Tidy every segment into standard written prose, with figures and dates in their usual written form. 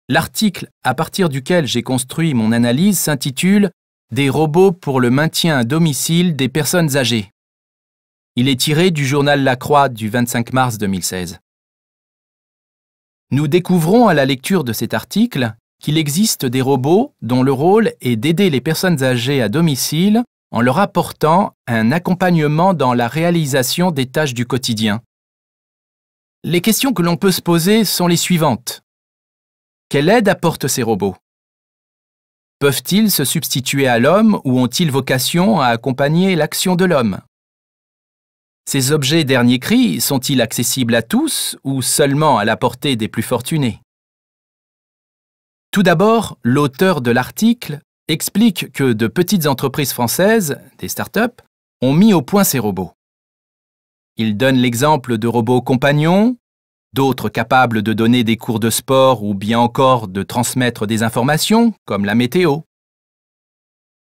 L'article à partir duquel j'ai construit mon analyse s'intitule « Des robots pour le maintien à domicile des personnes âgées ». Il est tiré du journal La Croix du 25 mars 2016. Nous découvrons à la lecture de cet article qu'il existe des robots dont le rôle est d'aider les personnes âgées à domicile en leur apportant un accompagnement dans la réalisation des tâches du quotidien. Les questions que l'on peut se poser sont les suivantes. Quelle aide apportent ces robots? Peuvent-ils se substituer à l'homme ou ont-ils vocation à accompagner l'action de l'homme? Ces objets dernier cri sont-ils accessibles à tous ou seulement à la portée des plus fortunés? Tout d'abord, l'auteur de l'article explique que de petites entreprises françaises, des startups, ont mis au point ces robots. Il donne l'exemple de robots compagnons, d'autres capables de donner des cours de sport ou bien encore de transmettre des informations, comme la météo.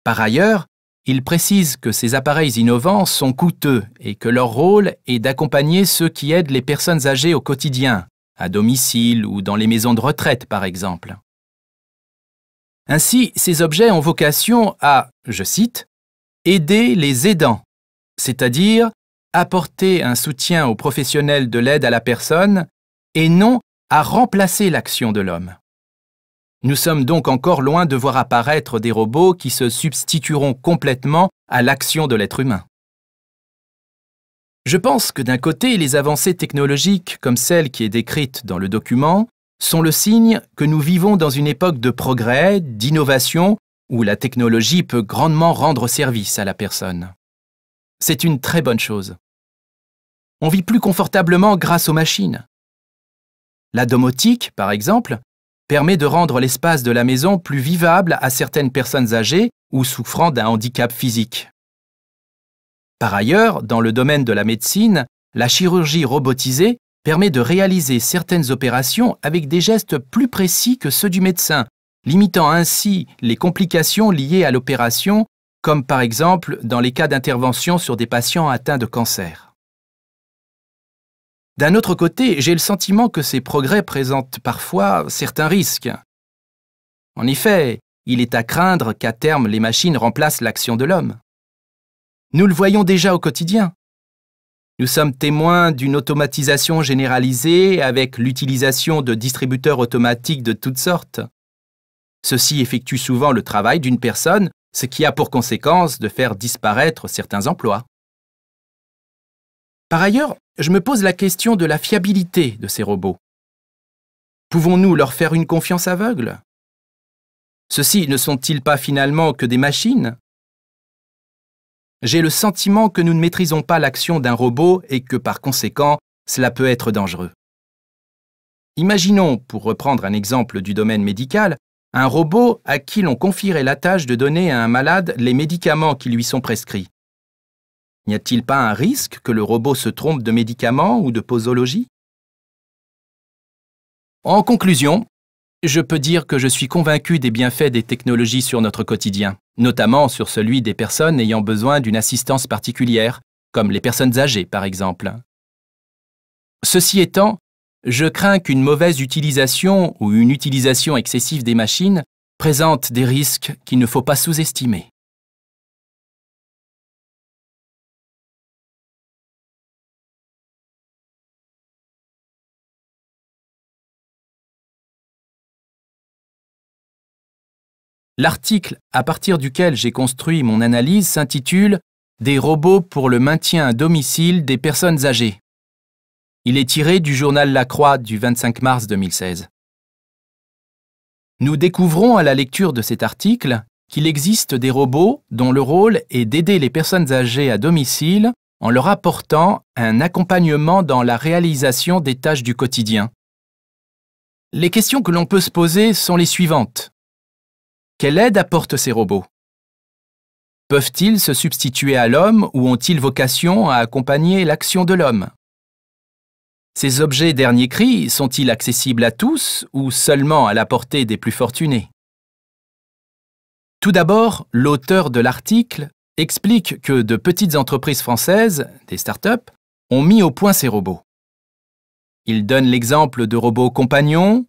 Par ailleurs, il précise que ces appareils innovants sont coûteux et que leur rôle est d'accompagner ceux qui aident les personnes âgées au quotidien, à domicile ou dans les maisons de retraite par exemple. Ainsi, ces objets ont vocation à, je cite, « aider les aidants », c'est-à-dire apporter un soutien aux professionnels de l'aide à la personne et non à remplacer l'action de l'homme. Nous sommes donc encore loin de voir apparaître des robots qui se substitueront complètement à l'action de l'être humain. Je pense que d'un côté, les avancées technologiques comme celle qui est décrite dans le document sont le signe que nous vivons dans une époque de progrès, d'innovation, où la technologie peut grandement rendre service à la personne. C'est une très bonne chose. On vit plus confortablement grâce aux machines. La domotique, par exemple, permet de rendre l'espace de la maison plus vivable à certaines personnes âgées ou souffrant d'un handicap physique. Par ailleurs, dans le domaine de la médecine, la chirurgie robotisée permet de réaliser certaines opérations avec des gestes plus précis que ceux du médecin, limitant ainsi les complications liées à l'opération, comme par exemple dans les cas d'intervention sur des patients atteints de cancer. D'un autre côté, j'ai le sentiment que ces progrès présentent parfois certains risques. En effet, il est à craindre qu'à terme les machines remplacent l'action de l'homme. Nous le voyons déjà au quotidien. Nous sommes témoins d'une automatisation généralisée avec l'utilisation de distributeurs automatiques de toutes sortes. Ceux-ci effectuent souvent le travail d'une personne, ce qui a pour conséquence de faire disparaître certains emplois. Par ailleurs, je me pose la question de la fiabilité de ces robots. Pouvons-nous leur faire une confiance aveugle? Ceux-ci ne sont-ils pas finalement que des machines? J'ai le sentiment que nous ne maîtrisons pas l'action d'un robot et que par conséquent, cela peut être dangereux. Imaginons, pour reprendre un exemple du domaine médical, un robot à qui l'on confierait la tâche de donner à un malade les médicaments qui lui sont prescrits. N'y a-t-il pas un risque que le robot se trompe de médicaments ou de posologie? En conclusion, je peux dire que je suis convaincu des bienfaits des technologies sur notre quotidien, notamment sur celui des personnes ayant besoin d'une assistance particulière, comme les personnes âgées par exemple. Ceci étant, je crains qu'une mauvaise utilisation ou une utilisation excessive des machines présente des risques qu'il ne faut pas sous-estimer. L'article à partir duquel j'ai construit mon analyse s'intitule « Des robots pour le maintien à domicile des personnes âgées ». Il est tiré du journal La Croix du 25 mars 2016. Nous découvrons à la lecture de cet article qu'il existe des robots dont le rôle est d'aider les personnes âgées à domicile en leur apportant un accompagnement dans la réalisation des tâches du quotidien. Les questions que l'on peut se poser sont les suivantes. Quelle aide apportent ces robots? Peuvent-ils se substituer à l'homme ou ont-ils vocation à accompagner l'action de l'homme? Ces objets dernier cri sont-ils accessibles à tous ou seulement à la portée des plus fortunés? Tout d'abord, l'auteur de l'article explique que de petites entreprises françaises, des startups, ont mis au point ces robots. Il donne l'exemple de robots compagnons,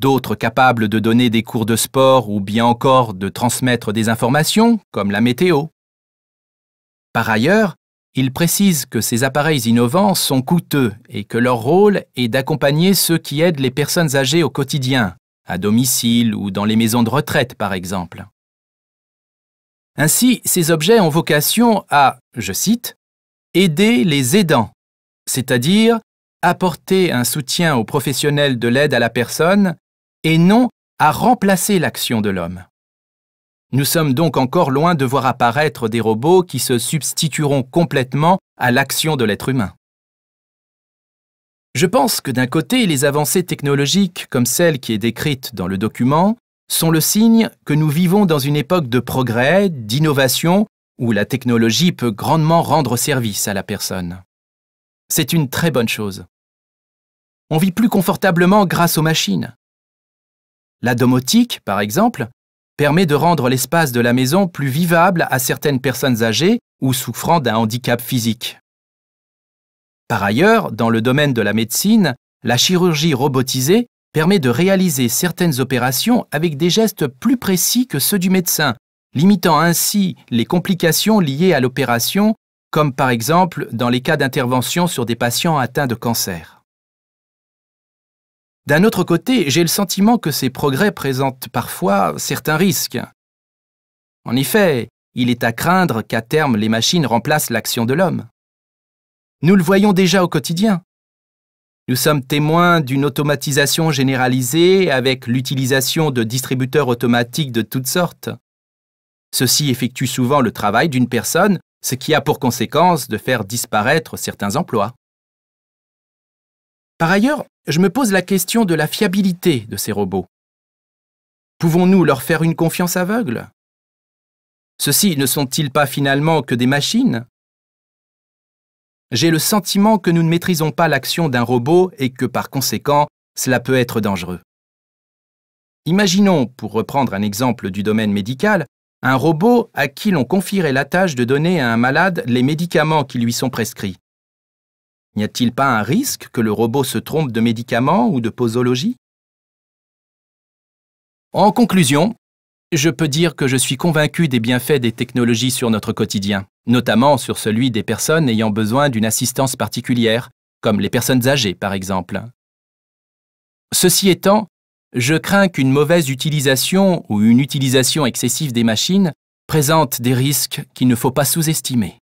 d'autres capables de donner des cours de sport ou bien encore de transmettre des informations, comme la météo. Par ailleurs, il précise que ces appareils innovants sont coûteux et que leur rôle est d'accompagner ceux qui aident les personnes âgées au quotidien, à domicile ou dans les maisons de retraite par exemple. Ainsi, ces objets ont vocation à, je cite, « aider les aidants », c'est-à-dire apporter un soutien aux professionnels de l'aide à la personne et non à remplacer l'action de l'homme. Nous sommes donc encore loin de voir apparaître des robots qui se substitueront complètement à l'action de l'être humain. Je pense que d'un côté, les avancées technologiques comme celle qui est décrite dans le document sont le signe que nous vivons dans une époque de progrès, d'innovation, où la technologie peut grandement rendre service à la personne. C'est une très bonne chose. On vit plus confortablement grâce aux machines. La domotique, par exemple, permet de rendre l'espace de la maison plus vivable à certaines personnes âgées ou souffrant d'un handicap physique. Par ailleurs, dans le domaine de la médecine, la chirurgie robotisée permet de réaliser certaines opérations avec des gestes plus précis que ceux du médecin, limitant ainsi les complications liées à l'opération, comme par exemple dans les cas d'intervention sur des patients atteints de cancer. D'un autre côté, j'ai le sentiment que ces progrès présentent parfois certains risques. En effet, il est à craindre qu'à terme les machines remplacent l'action de l'homme. Nous le voyons déjà au quotidien. Nous sommes témoins d'une automatisation généralisée avec l'utilisation de distributeurs automatiques de toutes sortes. Ceux-ci effectuent souvent le travail d'une personne, ce qui a pour conséquence de faire disparaître certains emplois. Par ailleurs, je me pose la question de la fiabilité de ces robots. Pouvons-nous leur faire une confiance aveugle? Ceux-ci ne sont-ils pas finalement que des machines? J'ai le sentiment que nous ne maîtrisons pas l'action d'un robot et que par conséquent, cela peut être dangereux. Imaginons, pour reprendre un exemple du domaine médical, un robot à qui l'on confierait la tâche de donner à un malade les médicaments qui lui sont prescrits. N'y a-t-il pas un risque que le robot se trompe de médicaments ou de posologie? En conclusion, je peux dire que je suis convaincu des bienfaits des technologies sur notre quotidien, notamment sur celui des personnes ayant besoin d'une assistance particulière, comme les personnes âgées par exemple. Ceci étant, je crains qu'une mauvaise utilisation ou une utilisation excessive des machines présente des risques qu'il ne faut pas sous-estimer.